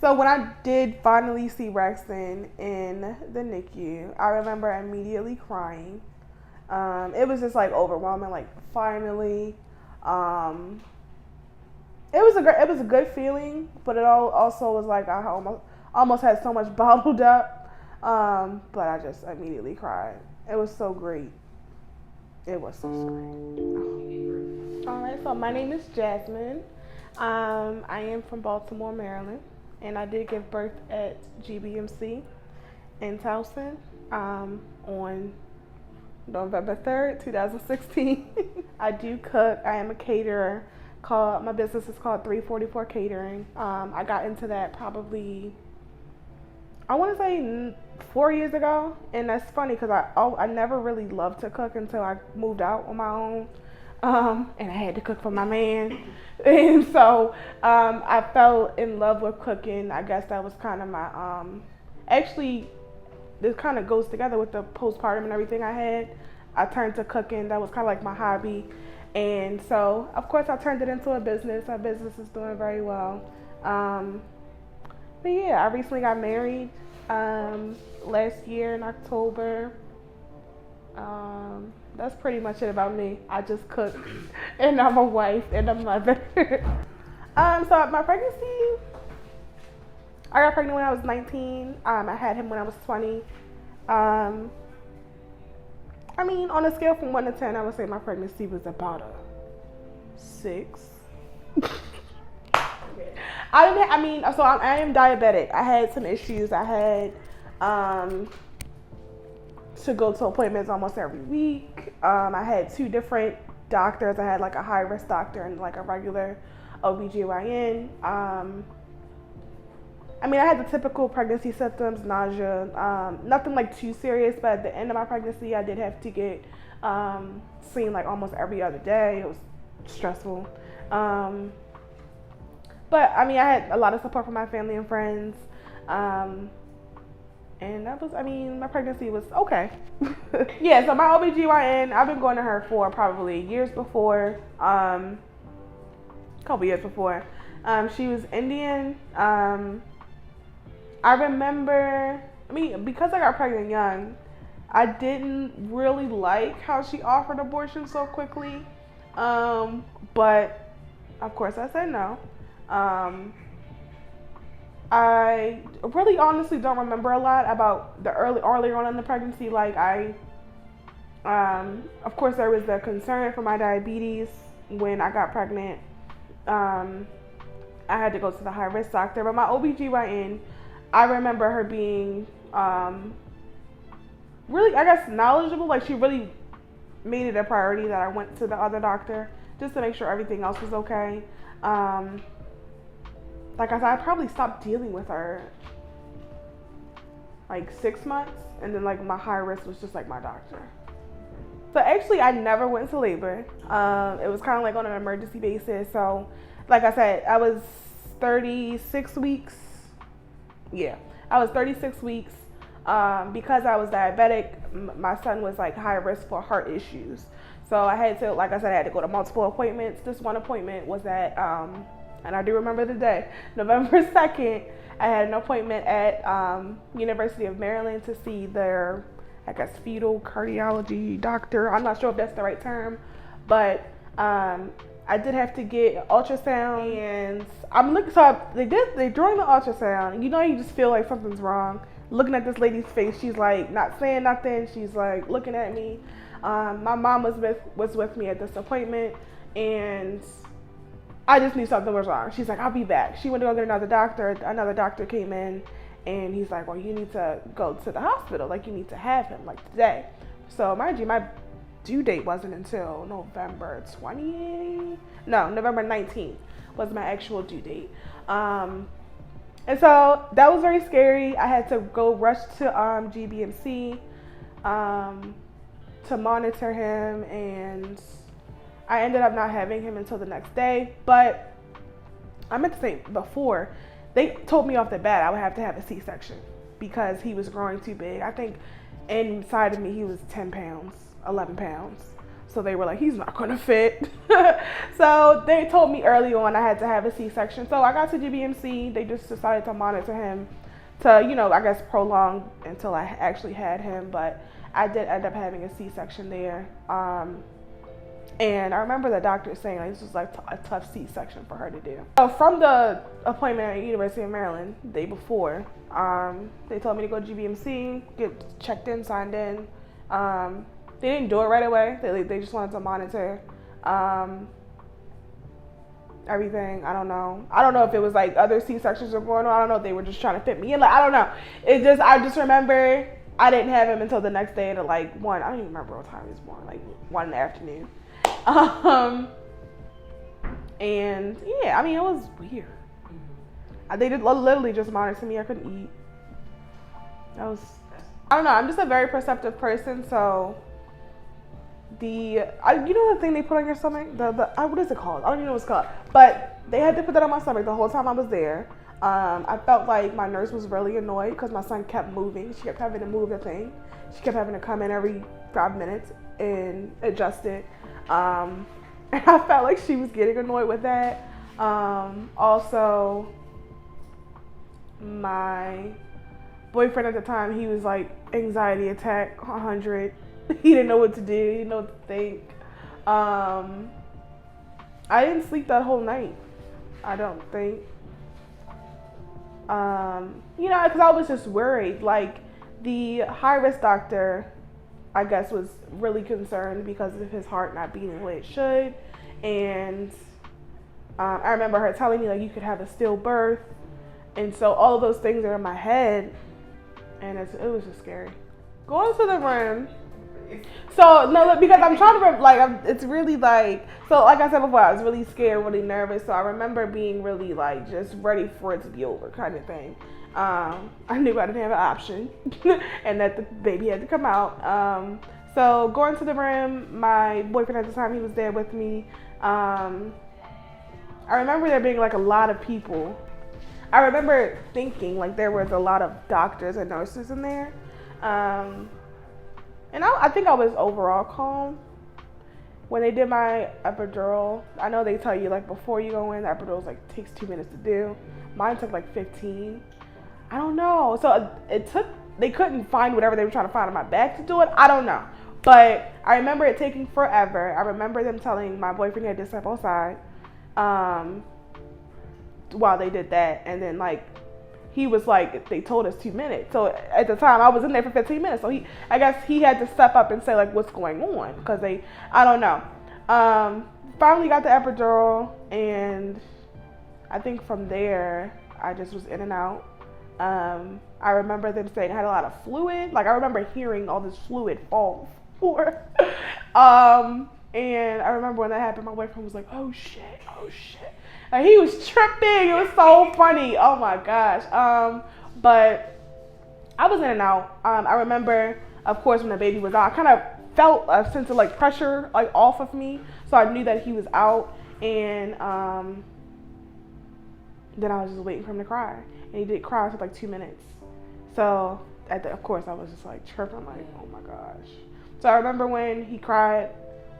So when I did finally see Braxton in the NICU, I remember immediately crying. It was just like overwhelming. Like finally, um, it was a good feeling, but it also was like I almost had so much bottled up. But I just immediately cried. It was so great. It was so great. All right, so my name is Jasmyn. I am from Baltimore, Maryland, and I did give birth at GBMC in Towson on November 3rd, 2016. I do cook. I am a caterer. My business is called 344 Catering. I got into that probably, I want to say 4 years ago, and that's funny because I never really loved to cook until I moved out on my own, and I had to cook for my man, and so I fell in love with cooking. I guess that was kind of my actually this kind of goes together with the postpartum and everything I had. I turned to cooking. That was kind of like my hobby. And so, of course, I turned it into a business. Our business is doing very well. But yeah, I recently got married last year in October. That's pretty much it about me. I just cook, and I'm a wife and a mother. So my pregnancy, I got pregnant when I was 19. I had him when I was 20. I mean, on a scale from 1 to 10, I would say my pregnancy was about a 6. I am diabetic. I had some issues. I had to go to appointments almost every week. I had 2 different doctors. I had like a high risk doctor and like a regular OBGYN. I had the typical pregnancy symptoms, nausea, nothing like too serious, but at the end of my pregnancy, I did have to get seen like almost every other day. It was stressful. But I had a lot of support from my family and friends. And that was, my pregnancy was okay. Yeah, so my OBGYN, I've been going to her for probably years before, a couple years before. She was Indian. I remember, because I got pregnant young, I didn't really like how she offered abortion so quickly. But of course I said no. I really honestly don't remember a lot about the earlier on in the pregnancy. Like of course there was the concern for my diabetes when I got pregnant. I had to go to the high risk doctor, but my OBGYN, I remember her being really, I guess, knowledgeable. Like she really made it a priority that I went to the other doctor just to make sure everything else was okay. Like I said, I probably stopped dealing with her like 6 months, and then like my high risk was just like my doctor. So actually I never went to labor. It was kind of like on an emergency basis. So like I said, I was 36 weeks. Yeah, I was 36 weeks. Because I was diabetic, my son was like high risk for heart issues. So I had to, like I said, I had to go to multiple appointments. This one appointment was at, and I do remember the day, November 2nd, I had an appointment at University of Maryland to see their, I guess, fetal cardiology doctor. I'm not sure if that's the right term, but I did have to get ultrasound, and I'm looking. So they during the ultrasound, you just feel like something's wrong. Looking at this lady's face, she's like not saying nothing. She's like looking at me. My mom was with me at this appointment, and I just knew something was wrong. She's like, I'll be back. She went to go get another doctor. Another doctor came in, and he's like, well, you need to go to the hospital. Like, you need to have him, like, today. So, mind you, my due date wasn't until November 19th was my actual due date. And so, that was very scary. I had to go rush to GBMC to monitor him, and I ended up not having him until the next day. But I meant to say before, they told me off the bat I would have to have a C-section because he was growing too big. I think inside of me he was 10 pounds, 11 pounds. So they were like, he's not gonna fit. So they told me early on I had to have a C-section. So I got to GBMC. They just decided to monitor him to, you know, I guess prolong until I actually had him. But I did end up having a C-section there. And I remember the doctor saying like this was like a tough C-section for her to do. So from the appointment at the University of Maryland the day before, they told me to go to GBMC, get checked in, signed in. They didn't do it right away. They just wanted to monitor everything. I don't know if it was like other C-sections were going on. I don't know if they were just trying to fit me in. Like, I don't know. I just remember I didn't have him until the next day at like 1. I don't even remember what time he was born. Like 1 in the afternoon. And yeah, I mean, it was weird. They did literally just monitor me. I couldn't eat. I don't know. I'm just a very perceptive person, so. You know the thing they put on your stomach? What is it called? I don't even know what it's called. But they had to put that on my stomach the whole time I was there. I felt like my nurse was really annoyed because my son kept moving. She kept having to move the thing. She kept having to come in every 5 minutes and adjust it. And I felt like she was getting annoyed with that. Also, my boyfriend at the time, he was like anxiety attack 100. He didn't know what to do. He didn't know what to think. I didn't sleep that whole night. I don't think. You know, because I was just worried. Like, the high-risk doctor, I guess, was really concerned because of his heart not beating the way it should. And I remember her telling me, like, you could have a stillbirth. And so all of those things are in my head. And it was just scary. Going to the room. So, no, because I'm trying to, it's really like, so like I said before, I was really scared, really nervous. So I remember being really like, just ready for it to be over kind of thing. I knew I didn't have an option and that the baby had to come out. So going to the room, my boyfriend at the time, he was there with me. I remember there being like a lot of people. I remember thinking like there was a lot of doctors and nurses in there. And I think I was overall calm. When they did my epidural, I know they tell you like before you go in, the epidural takes 2 minutes to do. Mine took like 15. I don't know. So they couldn't find whatever they were trying to find on my back to do it. I don't know. But I remember it taking forever. I remember them telling my boyfriend he had to step outside while they did that. And then like, he was like, they told us 2 minutes. So at the time, I was in there for 15 minutes. So I guess he had to step up and say like, what's going on? Because I don't know. Finally got the epidural, and I think from there, I just was in and out. I remember them saying I had a lot of fluid. Like, I remember hearing all this fluid fall on the floor. And I remember when that happened, my boyfriend was like, oh shit. Like, he was tripping. It was so funny. Oh my gosh. But I was in and out. I remember, of course, when the baby was out, I kind of felt a sense of like pressure like off of me. So I knew that he was out. And then I was just waiting for him to cry. And he did cry for like 2 minutes. So of course, I was just like tripping, like, oh my gosh. So I remember when he cried,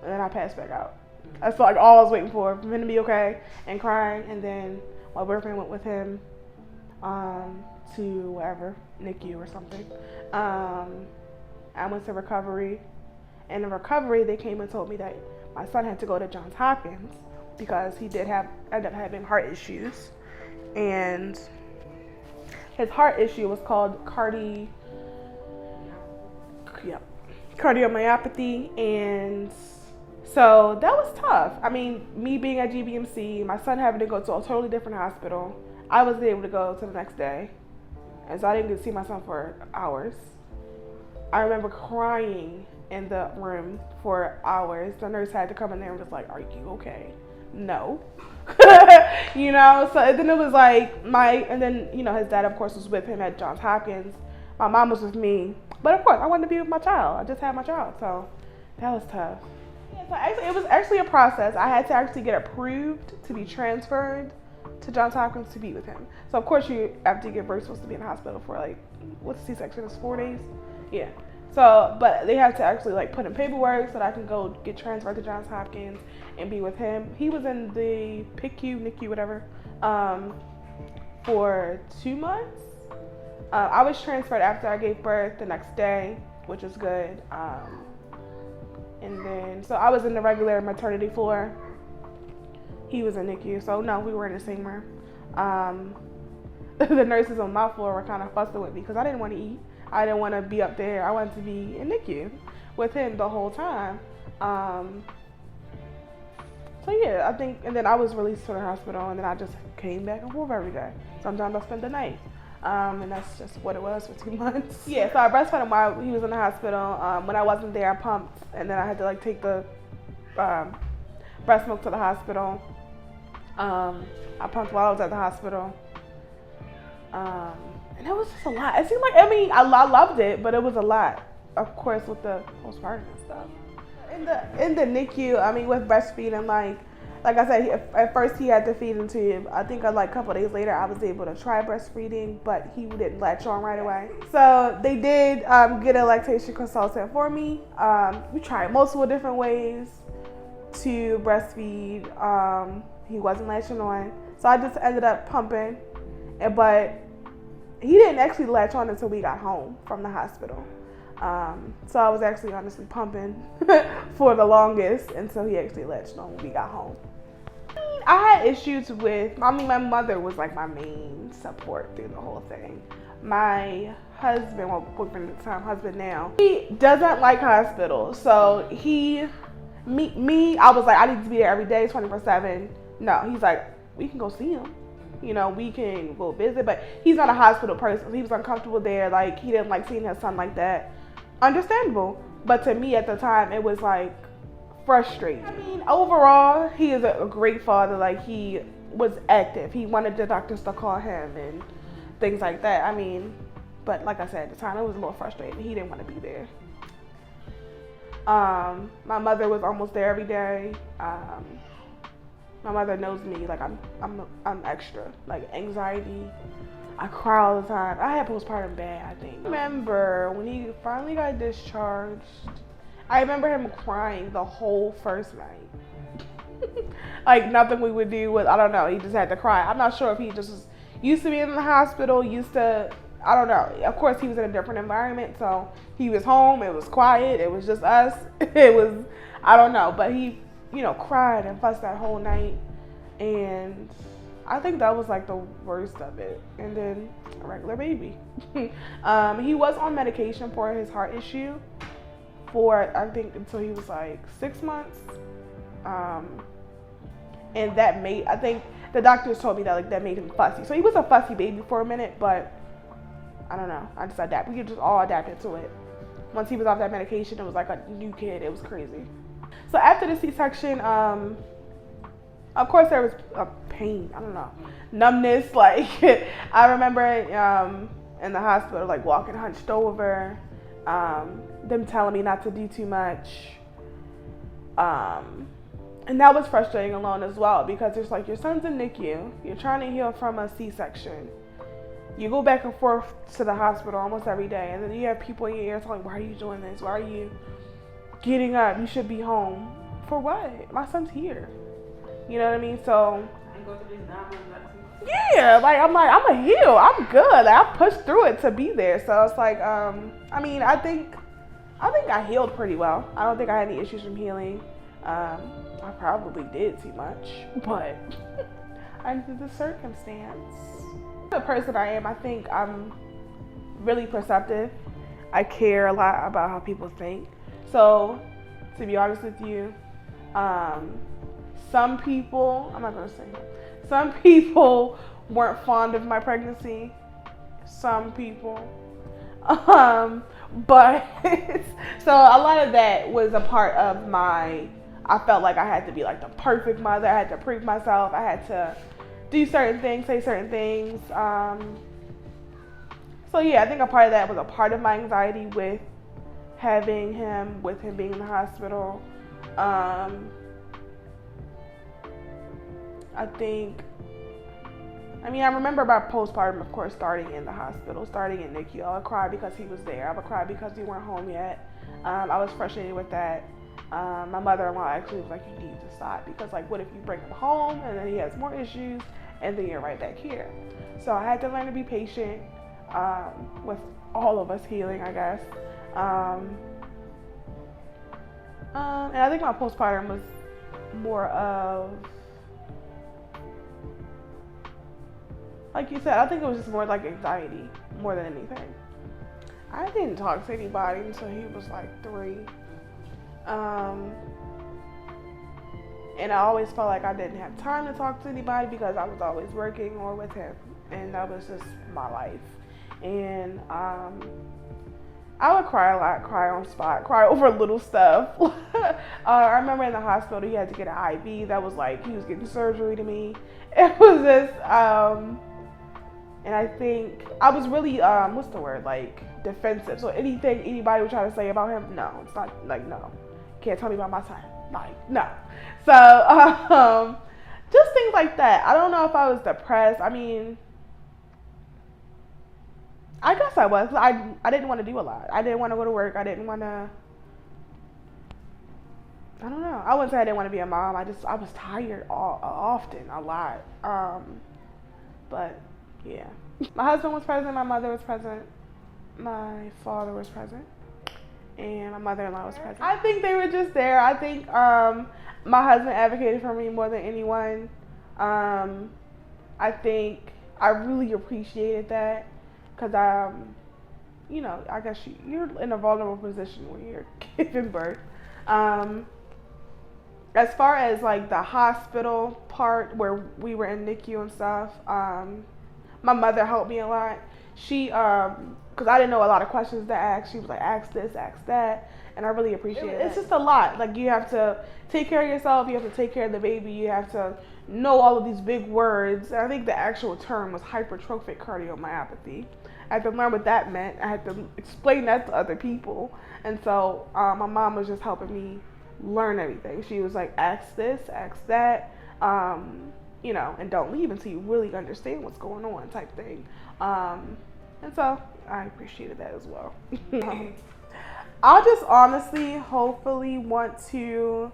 and then I passed back out. That's like all I was waiting for him to be okay and crying. And then my boyfriend went with him to wherever, NICU or something. I went to recovery. And in recovery, they came and told me that my son had to go to Johns Hopkins because he did end up having heart issues. And his heart issue was called cardiomyopathy. And so that was tough. I mean, me being at GBMC, my son having to go to a totally different hospital. I wasn't able to go to the next day. And so I didn't get to see my son for hours. I remember crying in the room for hours. The nurse had to come in there and was like, are you okay? No. You know, so then it was like and then, you know, his dad, of course, was with him at Johns Hopkins. My mom was with me. But of course, I wanted to be with my child. I just had my child, so that was tough. Yeah, so it was actually a process. I had to actually get approved to be transferred to Johns Hopkins to be with him. So of course, after you give birth, you're supposed to be in the hospital for like, what's C-section? It's 4 days? Yeah. So, but they have to actually like put in paperwork so that I can go get transferred to Johns Hopkins and be with him. He was in the PICU, NICU, whatever, for 2 months. I was transferred after I gave birth the next day, which is good. And then, so I was in the regular maternity floor. He was in NICU, so no, we were in the same room. The nurses on my floor were kind of fussing with me because I didn't want to eat. I didn't want to be up there. I wanted to be in NICU with him the whole time. So yeah, I think, and then I was released to the hospital, and then I just came back and forth every day. Sometimes I spent the night. And that's just what it was for 2 months. Yeah, so I breastfed him while he was in the hospital. When I wasn't there, I pumped, and then I had to like take the breast milk to the hospital. I pumped while I was at the hospital. And it was just a lot. It seemed like, I mean, I loved it, but it was a lot, of course, with the postpartum and stuff. In the NICU, I mean, with breastfeeding, like I said, at first he had to feed in tube. I think like a couple days later, I was able to try breastfeeding, but he didn't latch on right away. So they did get a lactation consultant for me. We tried multiple different ways to breastfeed. He wasn't latching on, so I just ended up pumping, but he didn't actually latch on until we got home from the hospital. So I was actually honestly pumping for the longest until he actually latched on when we got home. I had issues with, my mother was like my main support through the whole thing. My husband, well, boyfriend at the time, husband now, he doesn't like hospitals. So I was like, I need to be there every day, 24/7. No, he's like, we can go see him. You know, we can go visit, but he's not a hospital person. He was uncomfortable there. Like, he didn't like seeing his son like that. Understandable. But to me at the time, it was like frustrating. I mean, overall, he is a great father. Like, he was active. He wanted the doctors to call him and things like that. I mean, but like I said, at the time, it was a little frustrating. He didn't want to be there. My mother was almost there every day. My mother knows me, like I'm extra, like anxiety. I cry all the time. I had postpartum bad, I think. I remember when he finally got discharged, I remember him crying the whole first night. Like nothing we would do was, I don't know, he just had to cry. I'm not sure if he just was used to being in the hospital, I don't know. Of course he was in a different environment, so he was home, it was quiet, it was just us. It was, I don't know, but he, cried and fussed that whole night, and I think that was like the worst of it. And then a regular baby. He was on medication for his heart issue for, I think, until he was like 6 months. And that I think the doctors told me that that made him fussy. So he was a fussy baby for a minute, but I don't know. I just adapted. We just all adapted to it. Once he was off that medication, it was like a new kid. It was crazy. So after the C-section, of course there was a pain, I don't know, numbness. Like I remember in the hospital, like walking hunched over, them telling me not to do too much. And that was frustrating alone as well, because it's like your son's in NICU, you're trying to heal from a C-section. You go back and forth to the hospital almost every day, and then you have people in your ear telling, why are you doing this? Why are you getting up? You should be home. For what? My son's here. You know what I mean? So yeah, like I'm a heal. I'm good. Like, I pushed through it to be there. So it's like, I mean, I think I healed pretty well. I don't think I had any issues from healing. I probably did too much, but under the circumstance. The person I am, I think I'm really perceptive. I care a lot about how people think. So, to be honest with you, some people weren't fond of my pregnancy. Some people. But so a lot of that was a part of I felt like I had to be like the perfect mother. I had to prove myself. I had to do certain things, say certain things. So yeah, I think a part of that was a part of my anxiety with having him, with him being in the hospital. I think I mean, I remember my postpartum, of course, starting in the hospital, starting in NICU. I would cry because he was there. I would cry because we weren't home yet. I was frustrated with that. My mother-in-law actually was like, you need to stop because, like, what if you bring him home and then he has more issues and then you're right back here? So I had to learn to be patient with all of us healing, I guess. And I think my postpartum was more of, like you said, I think it was just more like anxiety more than anything. I didn't talk to anybody until he was like 3. And I always felt like I didn't have time to talk to anybody because I was always working or with him. And that was just my life. And I would cry a lot, cry on spot, cry over little stuff. I remember in the hospital he had to get an IV that was like he was getting surgery to me. It was just, and I think I was really, what's the word, like defensive. So anything anybody would try to say about him, no, it's not like, no, can't tell me about my son. Like, no. So just things like that. I don't know if I was depressed. I mean, I guess I was. I didn't want to do a lot. I didn't want to go to work. I didn't want to, I don't know. I wouldn't say I didn't want to be a mom. I was tired often, a lot. But yeah. My husband was present. My mother was present. My father was present. And my mother-in-law was present. I think they were just there. I think my husband advocated for me more than anyone. I think I really appreciated that. Because, you know, I guess you're in a vulnerable position when you're giving birth. As far as, like, the hospital part where we were in NICU and stuff, my mother helped me a lot. She, because I didn't know a lot of questions to ask. She was like, ask this, ask that. And I really appreciate it. It's just a lot. Like, you have to take care of yourself. You have to take care of the baby. You have to know all of these big words. And I think the actual term was hypertrophic cardiomyopathy. I had to learn what that meant. I had to explain that to other people. And so my mom was just helping me learn everything. She was like, ask this, ask that, you know, and don't leave until you really understand what's going on type thing. And so I appreciated that as well. I just honestly, hopefully want to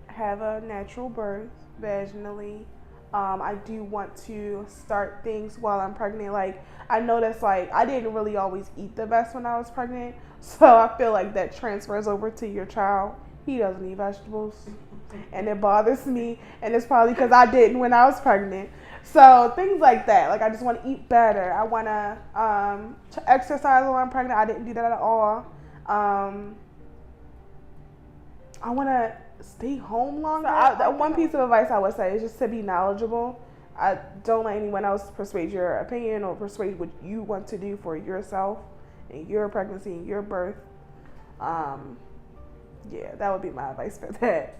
have a natural birth vaginally. I do want to start things while I'm pregnant. Like, I noticed, like, I didn't really always eat the best when I was pregnant. So I feel like that transfers over to your child. He doesn't eat vegetables. And it bothers me. And it's probably because I didn't when I was pregnant. So things like that. Like, I just want to eat better. I want to exercise while I'm pregnant. I didn't do that at all. I want to stay home longer. One piece of advice I would say is just to be knowledgeable. Don't let anyone else persuade your opinion or persuade what you want to do for yourself and your pregnancy and your birth. Yeah, that would be my advice for that.